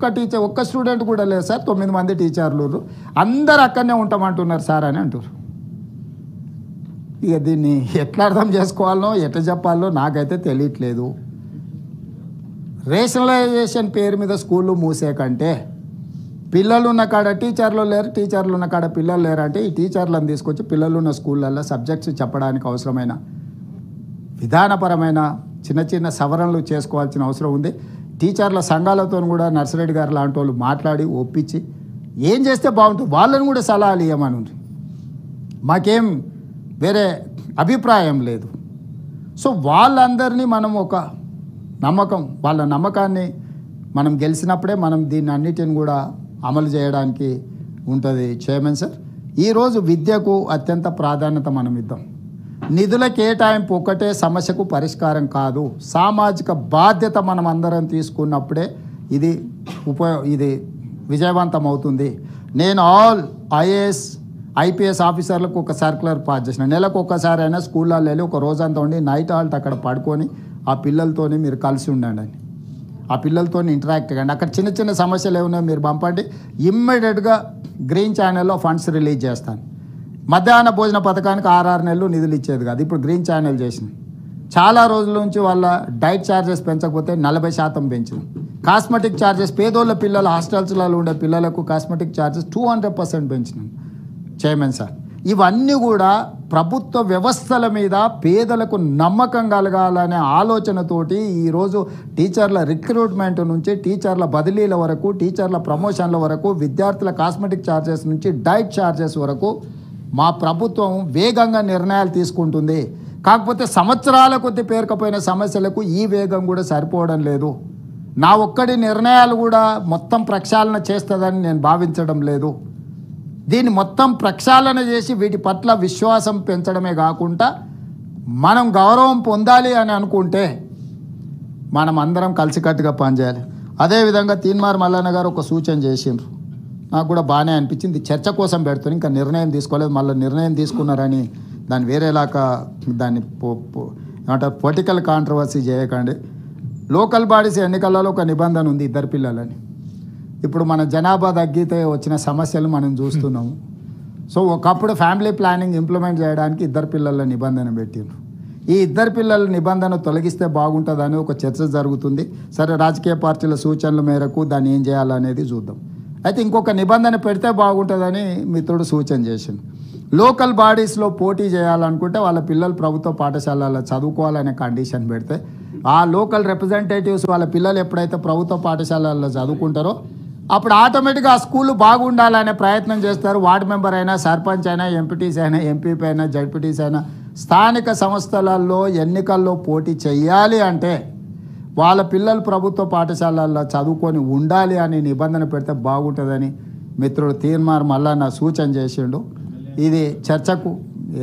అడిగితే ఒక్క స్టూడెంట్ కూడా లేదు సార్, 9 మంది టీచర్లు అందరు అక్కడనే ఉంటామంటున్నారు సార్ అని అంటారు. ఇక దీన్ని ఎట్లా అర్థం చేసుకోవాలనో ఎట్లా చెప్పాలనో నాకైతే తెలియట్లేదు. రేషనలైజేషన్ పేరు మీద స్కూళ్ళు మూసే కంటే పిల్లలు ఉన్న కాడ టీచర్లు లేరు, టీచర్లు ఉన్న కాడ పిల్లలు లేరు అంటే ఈ టీచర్లను తీసుకొచ్చి పిల్లలు ఉన్న స్కూళ్ళల్లో సబ్జెక్ట్స్ చెప్పడానికి అవసరమైన విధానపరమైన చిన్న సవరణలు చేసుకోవాల్సిన అవసరం ఉంది. టీచర్ల సంఘాలతో కూడా నర్సిరెడ్డి గారు లాంటి వాళ్ళు మాట్లాడి ఒప్పించి ఏం చేస్తే బాగుంటుంది వాళ్ళని కూడా సలహాలు ఇవ్వమని ఉంది. మాకేం వేరే అభిప్రాయం లేదు. సో వాళ్ళందరినీ మనం ఒక నమ్మకం, వాళ్ళ నమ్మకాన్ని మనం గెలిచినప్పుడే మనం దీన్ని అన్నిటిని కూడా అమలు చేయడానికి ఉంటుంది. చైర్మన్ సార్, ఈరోజు విద్యకు అత్యంత ప్రాధాన్యత మనం ఇద్దాం. నిధుల కేటాయింపు ఒకటే సమస్యకు పరిష్కారం కాదు, సామాజిక బాధ్యత మనం అందరం తీసుకున్నప్పుడే ఇది విజయవంతం అవుతుంది. నేను ఆల్ ఐఏఎస్ ఐపీఎస్ ఆఫీసర్లకు ఒక సర్క్యులర్ పాస్ చేసిన, నెలకు ఒక్కసారి అయినా స్కూళ్ళల్లో వెళ్ళి ఒక రోజంతా ఉండి నైట్ హాల్ట్ అక్కడ పడుకొని ఆ పిల్లలతోని మీరు కలిసి ఉండండి అని, ఆ పిల్లలతో ఇంటరాక్ట్ కండి. అక్కడ చిన్న సమస్యలు ఏమున్నాయో మీరు పంపండి, ఇమ్మీడియట్గా గ్రీన్ ఛానల్లో ఫండ్స్ రిలీజ్ చేస్తాను. మధ్యాహ్న భోజన పథకానికి 6 నెలలు నిధులు ఇచ్చేది కాదు, ఇప్పుడు గ్రీన్ ఛానల్ చేసింది. చాలా రోజుల నుంచి వాళ్ళ డైట్ ఛార్జెస్ పెంచకపోతే 40% పెంచింది. కాస్మెటిక్ ఛార్జెస్ పేదోళ్ళ పిల్లలు హాస్టల్స్లలో ఉండే పిల్లలకు కాస్మెటిక్ ఛార్జెస్ 200% పెంచినాం చైర్మన్ సార్. ఇవన్నీ కూడా ప్రభుత్వ వ్యవస్థల మీద పేదలకు నమ్మకం కలగాలనే ఆలోచనతోటి ఈరోజు టీచర్ల రిక్రూట్మెంట్ నుంచి టీచర్ల బదిలీల వరకు, టీచర్ల ప్రమోషన్ల వరకు, విద్యార్థుల కాస్మెటిక్ ఛార్జెస్ నుంచి డైట్ ఛార్జెస్ వరకు మా ప్రభుత్వం వేగంగా నిర్ణయాలు తీసుకుంటుంది. కాకపోతే సంవత్సరాల కొద్ది పేరుకపోయిన సమస్యలకు ఈ వేగం కూడా సరిపోవడం లేదు. నా ఒక్కడి నిర్ణయాలు కూడా మొత్తం ప్రక్షాళన చేస్తుందని నేను భావించడం లేదు. దీన్ని మొత్తం ప్రక్షాళన చేసి వీటి పట్ల విశ్వాసం పెంచడమే కాకుండా మనం గౌరవం పొందాలి అని అనుకుంటే మనం అందరం కలిసికట్టుగా పనిచేయాలి. అదేవిధంగా తీన్మార్ మల్లన్న గారు ఒక సూచన చేసిండ్రు, నాకు కూడా బాగానే అనిపించింది. చర్చ కోసం పెడుతుంది, ఇంకా నిర్ణయం తీసుకోలేదు. మళ్ళీ నిర్ణయం తీసుకున్నారని దాన్ని వేరేలాగా దాన్ని ఏమంటారు పొలిటికల్ కాంట్రవర్సీ చేయకండి. లోకల్ బాడీస్ ఎన్నికలలో ఒక నిబంధన ఉంది, 2 పిల్లలని. ఇప్పుడు మన జనాభా తగ్గితే వచ్చిన సమస్యలు మనం చూస్తున్నాము. సో ఒకప్పుడు ఫ్యామిలీ ప్లానింగ్ ఇంప్లిమెంట్ చేయడానికి 2 పిల్లల నిబంధన పెట్టిండ్రు. ఈ 2 పిల్లల నిబంధన తొలగిస్తే బాగుంటుందని ఒక చర్చ జరుగుతుంది. సరే, రాజకీయ పార్టీల సూచనల మేరకు దాన్ని ఏం చేయాలనేది చూద్దాం. అయితే ఇంకొక నిబంధన పెడితే బాగుంటుందని మిత్రుడు సూచన చేసింది. లోకల్ బాడీస్లో పోటీ చేయాలనుకుంటే వాళ్ళ పిల్లలు ప్రభుత్వ పాఠశాలలో చదువుకోవాలనే కండిషన్ పెడితే ఆ లోకల్ రిప్రజెంటేటివ్స్ వాళ్ళ పిల్లలు ఎప్పుడైతే ప్రభుత్వ పాఠశాలల్లో చదువుకుంటారో అప్పుడు ఆటోమేటిక్గా ఆ స్కూల్ బాగుండాలనే ప్రయత్నం చేస్తారు. వార్డు మెంబర్ అయినా, సర్పంచ్ అయినా, ఎంపీటీసీ అయినా, ఎంపీపీ అయినా, జడ్పీటీసీ అయినా స్థానిక సంస్థలలో ఎన్నికల్లో పోటీ చేయాలి అంటే వాళ్ళ పిల్లలు ప్రభుత్వ పాఠశాలల్లో చదువుకొని ఉండాలి అని నిబంధన పెడితే బాగుంటుందని మిత్రుడు తీన్మార్ మల్లన్న సూచన చేసిండు. ఇది చర్చకు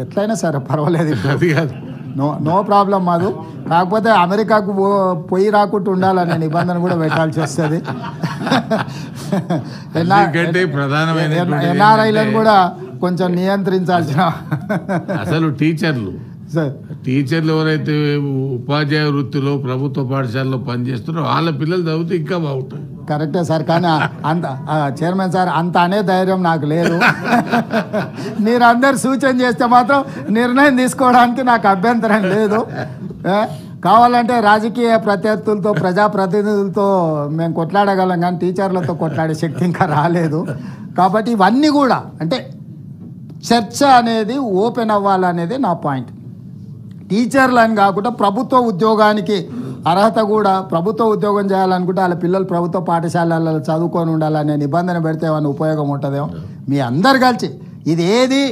ఎట్లయినా సరే పర్వాలేదు, నో ప్రాబ్లం మాదు. కాకపోతే అమెరికాకు పోయి రాకుండా ఉండాలనే నిబంధన కూడా పెట్టాల్సి వస్తుంది. ఎన్ఆర్ఐలను కూడా కొంచెం నియంత్రించాల్సిన అసలు టీచర్లు ఎవరైతే ఉపాధ్యాయ వృత్తిలో ప్రభుత్వ పాఠశాలలో పనిచేస్తున్నారో వాళ్ళ పిల్లలు చదివితే ఇంకా బాగుంటుంది. కరెక్టే సార్, కానీ అంత చైర్మన్ సార్ అంత అనే ధైర్యం నాకు లేదు. మీరందరు సూచన చేస్తే మాత్రం నిర్ణయం తీసుకోవడానికి నాకు అభ్యంతరం లేదు. కావాలంటే రాజకీయ ప్రత్యర్థులతో ప్రజాప్రతినిధులతో మేము కొట్లాడగలం, కానీ టీచర్లతో కొట్లాడే శక్తి ఇంకా రాలేదు. కాబట్టి ఇవన్నీ కూడా అంటే చర్చ అనేది ఓపెన్ అవ్వాలనేది నా పాయింట్. టీచర్లు అని కాకుండా ప్రభుత్వ ఉద్యోగానికి అర్హత కూడా, ప్రభుత్వ ఉద్యోగం చేయాలనుకుంటే వాళ్ళ పిల్లలు ప్రభుత్వ పాఠశాలలలో చదువుకొని ఉండాలనే నిబంధన పెడితే ఏమైనా ఉపయోగం ఉంటుందేమో. మీ అందరు కలిసి ఇది ఏది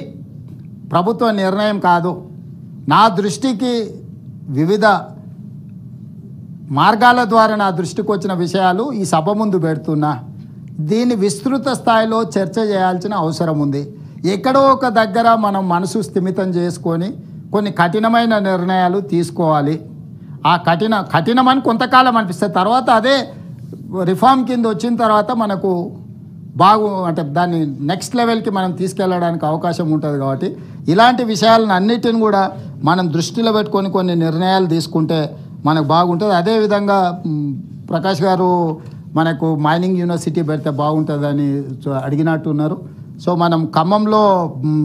ప్రభుత్వ నిర్ణయం కాదు, నా దృష్టికి వివిధ మార్గాల ద్వారా నా దృష్టికి వచ్చిన విషయాలు ఈ సభ ముందు పెడుతున్నా. దీన్ని విస్తృత స్థాయిలో చర్చ చేయాల్సిన అవసరం ఉంది. ఎక్కడో ఒక దగ్గర మనం మనసు స్థిమితం చేసుకొని కొన్ని కఠినమైన నిర్ణయాలు తీసుకోవాలి. ఆ కఠినమని కొంతకాలం అనిపిస్తుంది, తర్వాత అదే రిఫార్మ్ కింద వచ్చిన తర్వాత మనకు అంటే దాన్ని నెక్స్ట్ లెవెల్కి మనం తీసుకెళ్ళడానికి అవకాశం ఉంటుంది. కాబట్టి ఇలాంటి విషయాలను అన్నిటిని కూడా మనం దృష్టిలో పెట్టుకొని కొన్ని నిర్ణయాలు తీసుకుంటే మనకు బాగుంటుంది. అదేవిధంగా ప్రకాష్ గారు మనకు మైనింగ్ యూనివర్సిటీ పెడితే బాగుంటుందని అడిగినట్టున్నారు. సో మనం ఖమ్మంలో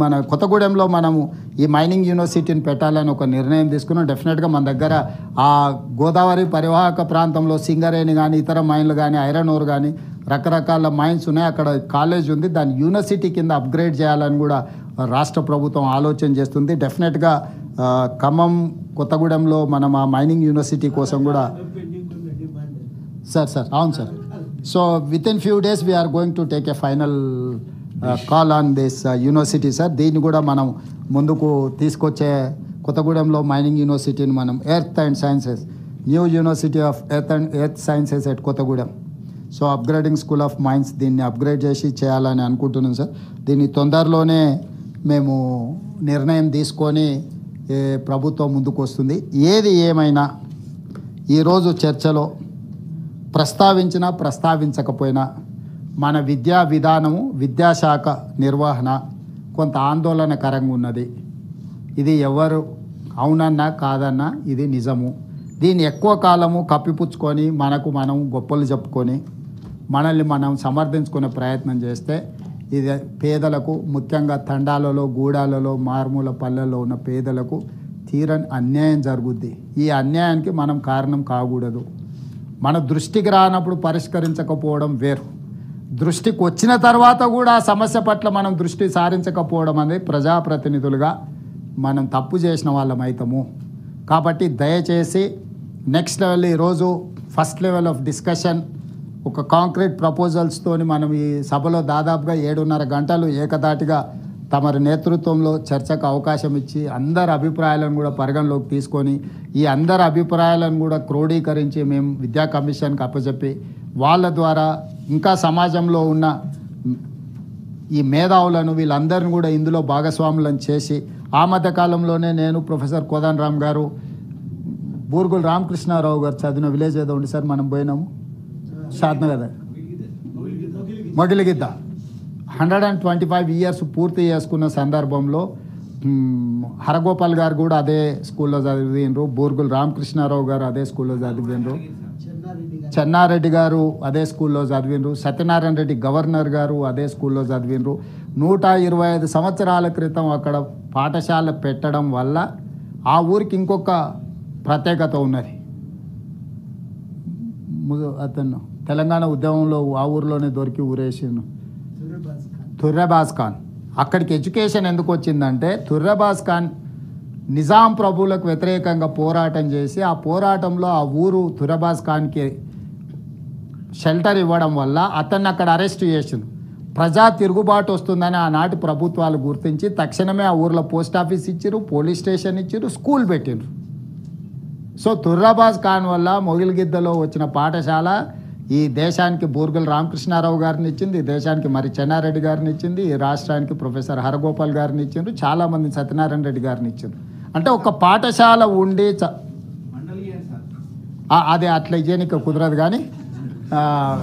మన కొత్తగూడెంలో మనము ఈ మైనింగ్ యూనివర్సిటీని పెట్టాలని ఒక నిర్ణయం తీసుకున్నాం. డెఫినెట్గా మన దగ్గర ఆ గోదావరి పరివాహక ప్రాంతంలో సింగరేణి కానీ ఇతర మైన్లు కానీ ఐరన్ ఓర్ కానీ రకరకాల మైన్స్ ఉన్నాయి. అక్కడ కాలేజ్ ఉంది, దాన్ని యూనివర్సిటీ కింద అప్గ్రేడ్ చేయాలని కూడా రాష్ట్ర ప్రభుత్వం ఆలోచన చేస్తుంది. డెఫినెట్గా ఖమ్మం కొత్తగూడెంలో మనం ఆ మైనింగ్ యూనివర్సిటీ కోసం కూడా సార్ అవును sir. So within few days we're going to take a final call on this university sir. దీన్ని కూడా మనం ముందుకు తీసుకొచ్చే కొత్తగూడెంలో మైనింగ్ యూనివర్సిటీని మనం earth and sciences, new university of earth sciences at Kothagudem, so upgrading school of mines, దీన్ని అప్గ్రేడ్ చేసి చేయాలని అనుకుంటున్నాం సార్. దీన్ని తొందరలోనే మేము నిర్ణయం తీసుకొని ప్రభుత్వం ముందుకు వస్తుంది. ఏది ఏమైనా ఈరోజు చర్చలో ప్రస్తావించినా ప్రస్తావించకపోయినా మన విద్యా విధానము, విద్యాశాఖ నిర్వహణ కొంత ఆందోళనకరంగా ఉన్నది. ఇది ఎవరు అవునన్నా కాదన్నా ఇది నిజము. దీన్ని ఎక్కువ కాలము కప్పిపుచ్చుకొని మనకు మనం గొప్పలు చెప్పుకొని మనల్ని మనం సమర్థించుకునే ప్రయత్నం చేస్తే ఇది పేదలకు, ముఖ్యంగా తండాలలో, గూడాలలో, మారుమూల పల్లెల్లో ఉన్న పేదలకు తీరని అన్యాయం జరుగుద్ది. ఈ అన్యాయానికి మనం కారణం కాకూడదు. మన దృష్టికి రానప్పుడు పరిష్కరించకపోవడం వేరు, దృష్టికి వచ్చిన తర్వాత కూడా ఆ సమస్య పట్ల మనం దృష్టి సారించకపోవడం అనేది ప్రజాప్రతినిధులుగా మనం తప్పు చేసిన వాళ్ళం అవుతాము. కాబట్టి దయచేసి నెక్స్ట్ లెవెల్, ఈరోజు ఫస్ట్ లెవెల్ ఆఫ్ డిస్కషన్ ఒక కాంక్రీట్ ప్రపోజల్స్తోని మనం ఈ సభలో దాదాపుగా 7:30 గంటలు ఏకదాటిగా తమరి నేతృత్వంలో చర్చకు అవకాశం ఇచ్చి అందరి అభిప్రాయాలను కూడా పరిగణలోకి తీసుకొని ఈ అందరి అభిప్రాయాలను కూడా క్రోడీకరించి మేము విద్యా కమిషన్కి అప్పచెప్పి వాళ్ళ ద్వారా ఇంకా సమాజంలో ఉన్న ఈ మేధావులను వీళ్ళందరిని కూడా ఇందులో భాగస్వాములను చేసి ఆ మధ్య కాలంలోనే నేను, ప్రొఫెసర్ కోదండ రామ్ గారు, బూర్గుల రామకృష్ణారావు గారు చదివిన విలేజ్ ఏదో ఉంది సార్, మనం పోయినాము షాద్నగర్ మొగిలిగిద్ద 125 ఇయర్స్ పూర్తి చేసుకున్న సందర్భంలో హరగోపాల్ గారు కూడా అదే స్కూల్లో చదివిండ్రు, బూర్గుల రామకృష్ణారావు గారు అదే స్కూల్లో చదివిండ్రు, చెన్నారెడ్డి గారు అదే స్కూల్లో చదివిండ్రు, సత్యనారాయణ రెడ్డి గవర్నర్ గారు అదే స్కూల్లో చదివిండ్రు. 125 సంవత్సరాల క్రితం అక్కడ పాఠశాల పెట్టడం వల్ల ఆ ఊరికి ఇంకొక ప్రత్యేకత ఉన్నది. అతను తెలంగాణ ఉద్యమంలో ఆ ఊరిలోనే దొరికి ఊరేసిండు, తుర్రెబాజ్ ఖాన్. అక్కడికి ఎడ్యుకేషన్ ఎందుకు వచ్చిందంటే తుర్రెబాజ్ ఖాన్ నిజాం ప్రభువులకు వ్యతిరేకంగా పోరాటం చేసి ఆ పోరాటంలో ఆ ఊరు తుర్రెబాజ్ ఖాన్కి షెల్టర్ ఇవ్వడం వల్ల అతన్ని అక్కడ అరెస్ట్ చేసిండు. ప్రజా తిరుగుబాటు వస్తుందని ఆనాటి ప్రభుత్వాలు గుర్తించి తక్షణమే ఆ ఊర్లో పోస్ట్ ఆఫీస్ ఇచ్చారు, పోలీస్ స్టేషన్ ఇచ్చారు, స్కూల్ పెట్టిండ్రు. సో తుర్రెబాజ్ ఖాన్ వల్ల మొగిలిగిద్దలో వచ్చిన పాఠశాల ఈ దేశానికి బూర్గుల రామకృష్ణారావు గారిని ఇచ్చింది, ఈ దేశానికి మరి చెన్నారెడ్డి గారిని ఇచ్చింది, ఈ రాష్ట్రానికి ప్రొఫెసర్ హరగోపాల్ గారిని ఇచ్చిండ్రు, చాలామంది సత్యనారాయణ రెడ్డి గారిని ఇచ్చిండ్రు. అంటే ఒక పాఠశాల ఉండి అదే అట్లా ఇయ్యనికి కుదరదు కానీ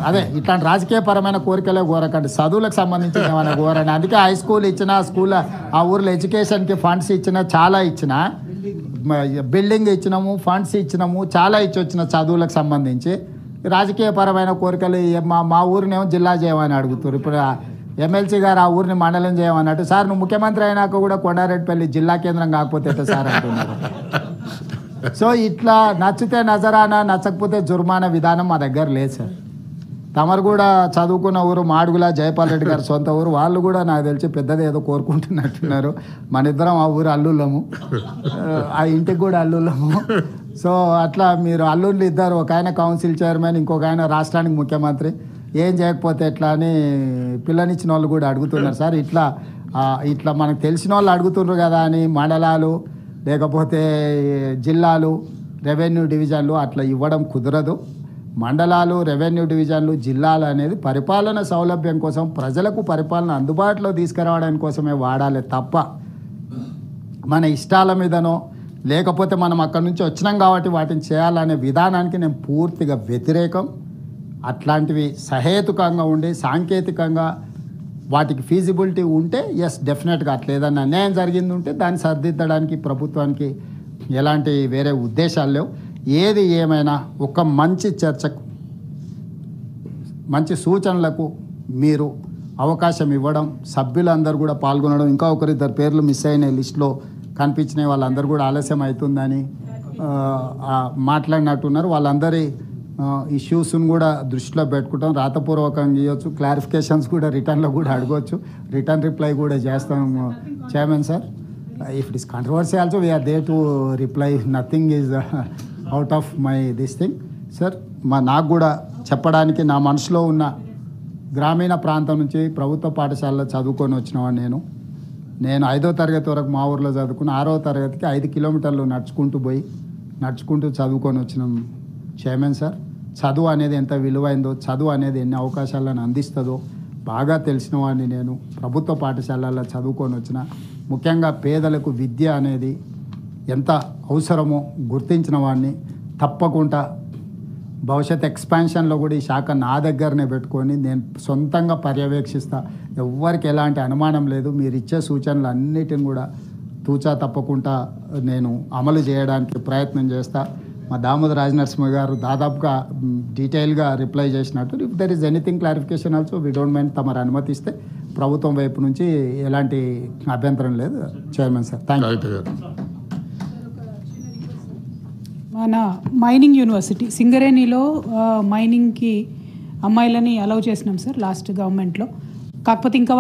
అదే ఇట్లాంటి రాజకీయపరమైన కోరికలే కోరకండి, చదువులకు సంబంధించిన ఏమైనా కోరండి. అందుకే హై స్కూల్ ఇచ్చిన, స్కూల్ ఆ ఊర్లో ఎడ్యుకేషన్కి ఫండ్స్ ఇచ్చిన, చాలా ఇచ్చిన, బిల్డింగ్ ఇచ్చినాము, ఫండ్స్ ఇచ్చినాము, చాలా ఇచ్చొచ్చిన చదువులకు సంబంధించి. రాజకీయపరమైన కోరికలు మా ఊరినేమో జిల్లా చేయమని అడుగుతారు. ఇప్పుడు ఎమ్మెల్సీ గారు ఆ ఊరిని మండలం చేయమన్నట్టు, సార్ నువ్వు ముఖ్యమంత్రి అయినాక కూడా కొండారెడ్డిపల్లి జిల్లా కేంద్రం కాకపోతే ఎట్లా సార్ అంటున్నారు. సో ఇట్లా నచ్చితే నజరానా, నచ్చకపోతే జుర్మానా విధానం మా దగ్గర లేదు సార్. తమరు కూడా చదువుకున్న ఊరు మాడుగుల, జయపాల్ రెడ్డి గారు సొంత ఊరు, వాళ్ళు కూడా నాకు తెలిసి పెద్దది ఏదో కోరుకుంటున్నట్టున్నారు. మన ఇద్దరం ఆ ఊరు అల్లుళ్ళము, ఆ ఇంటికి కూడా అల్లుళ్ళము. సో అట్లా మీరు అల్లుళ్ళు ఇద్దరు, ఒక ఆయన కౌన్సిల్ చైర్మన్, ఇంకొక ఆయన రాష్ట్రానికి ముఖ్యమంత్రి, ఏం చేయకపోతే ఎట్లా అని పిల్లనిచ్చిన వాళ్ళు కూడా అడుగుతున్నారు సార్. ఇట్లా మనకు తెలిసిన వాళ్ళు అడుగుతున్నారు కదా అని మండలాలు లేకపోతే జిల్లాలు, రెవెన్యూ డివిజన్లు అట్లా ఇవ్వడం కుదరదు. మండలాలు, రెవెన్యూ డివిజన్లు, జిల్లాలు అనేది పరిపాలన సౌలభ్యం కోసం, ప్రజలకు పరిపాలన అందుబాటులో తీసుకురావడానికి కోసమే వాడాలి తప్ప మన ఇష్టాల మీదనో లేకపోతే మనం అక్కడి నుంచి వచ్చినాం కాబట్టి వాటిని చేయాలనే విధానానికి నేను పూర్తిగా వ్యతిరేకం. అట్లాంటివి సహేతుకంగా ఉండి సాంకేతికంగా వాటికి ఫీజిబిలిటీ ఉంటే ఎస్ డెఫినెట్గా అట్లా ఏదన్నా అన్యాయం జరిగింది ఉంటే దాన్ని సరిదిద్దడానికి ప్రభుత్వానికి ఎలాంటి వేరే ఉద్దేశాలు లేవు. ఏది ఏమైనా ఒక మంచి చర్చకు, మంచి సూచనలకు మీరు అవకాశం ఇవ్వడం, సభ్యులందరూ కూడా పాల్గొనడం, ఇంకా ఒకరిద్దరు పేర్లు మిస్ అయిన లిస్టులో కనిపించిన వాళ్ళందరూ కూడా ఆలస్యం అవుతుందని మాట్లాడినట్టున్నారు. వాళ్ళందరి ఇష్యూస్ను కూడా దృష్టిలో పెట్టుకుంటాం, రాతపూర్వకంగా ఇవ్వచ్చు, క్లారిఫికేషన్స్ కూడా రిటర్న్లో కూడా అడగవచ్చు, రిటర్న్ రిప్లై కూడా చేస్తాం chairman sir. If it is controversy also we're there to reply, nothing is out of my this thing sir. నాకు కూడా చెప్పడానికి నా మనసులో ఉన్న గ్రామీణ ప్రాంతం నుంచి ప్రభుత్వ పాఠశాలలో చదువుకొని వచ్చినవాడు నేను 5వ తరగతి వరకు మా ఊర్లో చదువుకుని 6వ తరగతికి 5 కిలోమీటర్లు నడుచుకుంటూ చదువుకొని వచ్చినాం చైర్మన్ సార్. చదువు అనేది ఎంత విలువైందో, చదువు అనేది ఎన్ని అవకాశాలను అందిస్తుందో బాగా తెలిసిన వాడిని నేను. ప్రభుత్వ పాఠశాలల్లో చదువుకొని వచ్చిన, ముఖ్యంగా పేదలకు విద్య అనేది ఎంత అవసరమో గుర్తించిన వాడిని. తప్పకుండా భవిష్యత్ ఎక్స్పాన్షన్లో కూడా ఈ శాఖ నా దగ్గరనే పెట్టుకొని నేను సొంతంగా పర్యవేక్షిస్తా. ఎవ్వరికి ఎలాంటి అనుమానం లేదు. మీరు ఇచ్చే సూచనలు అన్నిటిని కూడా తూచా తప్పకుండా నేను అమలు చేయడానికి ప్రయత్నం చేస్తా. మా దామోదర్ రాజనరసింహ గారు దాదాపుగా డీటెయిల్గా రిప్లై చేసినట్టు, if there is anything clarification also we don't mind, తమరు అనుమతిస్తే ప్రభుత్వం వైపు నుంచి ఎలాంటి అభ్యంతరం లేదు చైర్మన్ సార్. Thank you. మన మైనింగ్ యూనివర్సిటీ సింగరేణిలో మైనింగ్కి అమ్మాయిలని అలౌ చేసినాం సార్ లాస్ట్ గవర్నమెంట్లో. కాకపోతే ఇంకా